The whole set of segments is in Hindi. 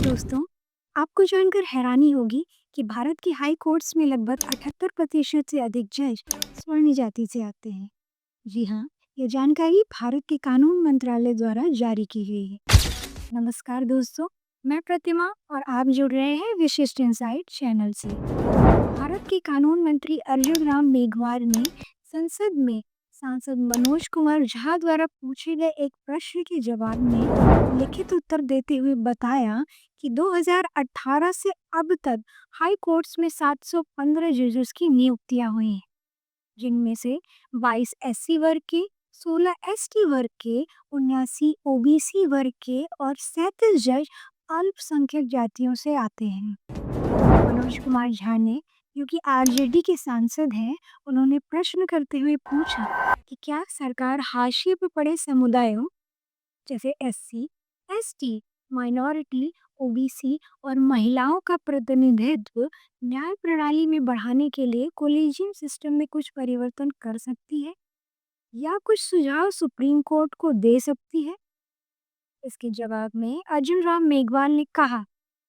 दोस्तों, आपको जानकर हैरानी होगी कि भारत की हाई कोर्ट्स में लगभग 78% से अधिक जज स्वर्ण जाति से आते हैं। जी हाँ, ये जानकारी भारत के कानून मंत्रालय द्वारा जारी की गई है। नमस्कार दोस्तों, मैं प्रतिमा और आप जुड़ रहे हैं विशिष्ट इंसाइट चैनल से। भारत के कानून मंत्री अर्जुन राम मेघवाल ने संसद में सांसद मनोज कुमार झा द्वारा पूछे गए एक प्रश्न के जवाब में लिखित उत्तर देते हुए बताया कि 2018 से अब तक हाई कोर्ट्स में 715 जजेस की नियुक्तियां हुई हैं, जिनमें से 22 एससी वर्ग के, 16 एसटी वर्ग के, 79 ओबीसी वर्ग के और 37 जज अल्पसंख्यक जातियों से आते हैं। मनोज कुमार झा ने, जो कि आरजेडी के सांसद हैं, उन्होंने प्रश्न करते हुए पूछा कि क्या सरकार हाशिए पे पड़े समुदायों जैसे एससी, एसटी, माइनॉरिटी, ओबीसी और महिलाओं का प्रतिनिधित्व न्याय प्रणाली में बढ़ाने के लिए कोलेजियम सिस्टम में कुछ परिवर्तन कर सकती है या कुछ सुझाव सुप्रीम कोर्ट को दे सकती है। इसके जवाब में अर्जुन राम मेघवाल ने कहा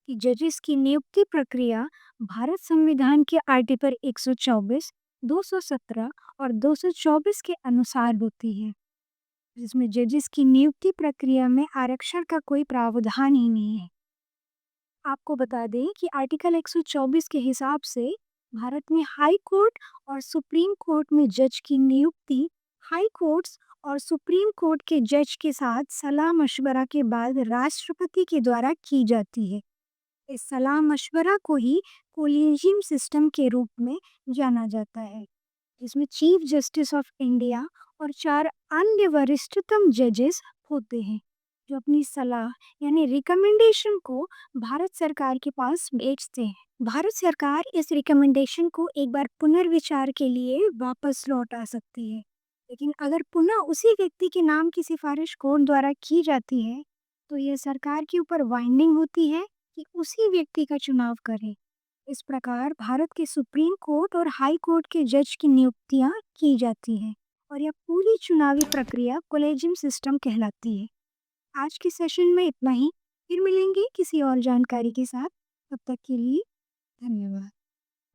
कि जजेस की नियुक्ति प्रक्रिया भारत संविधान के आर्टिकल 124, 217 और 224 के अनुसार होती है, जिसमें जजेस की नियुक्ति प्रक्रिया में आरक्षण का कोई प्रावधान ही नहीं है। आपको बता दें कि आर्टिकल 124 के हिसाब से भारत में हाई कोर्ट और सुप्रीम कोर्ट में जज की नियुक्ति हाई कोर्ट्स और सुप्रीम कोर्ट के जज के साथ सलाह मशवरा के बाद राष्ट्रपति के द्वारा की जाती है। इस सलाह मशवरा को ही कोलिजियम सिस्टम के रूप में जाना जाता है, जिसमें चीफ जस्टिस ऑफ इंडिया और 4 अन्य वरिष्ठतम जजेस होते हैं, जो अपनी सलाह यानी रिकमेंडेशन को भारत सरकार के पास भेजते हैं। भारत सरकार इस रिकमेंडेशन को एक बार पुनर्विचार के लिए वापस लौटा सकती है, लेकिन अगर पुनः उसी व्यक्ति के नाम की सिफारिश कोर्ट द्वारा की जाती है, तो यह सरकार के ऊपर बाइंडिंग होती है कि उसी व्यक्ति का चुनाव करें। इस प्रकार भारत के सुप्रीम कोर्ट और हाई कोर्ट के जज की नियुक्तियां की जाती हैं और यह पूरी चुनावी प्रक्रिया कोलेजियम सिस्टम कहलाती है। आज के सेशन में इतना ही। फिर मिलेंगे किसी और जानकारी के साथ। तब तक के लिए धन्यवाद।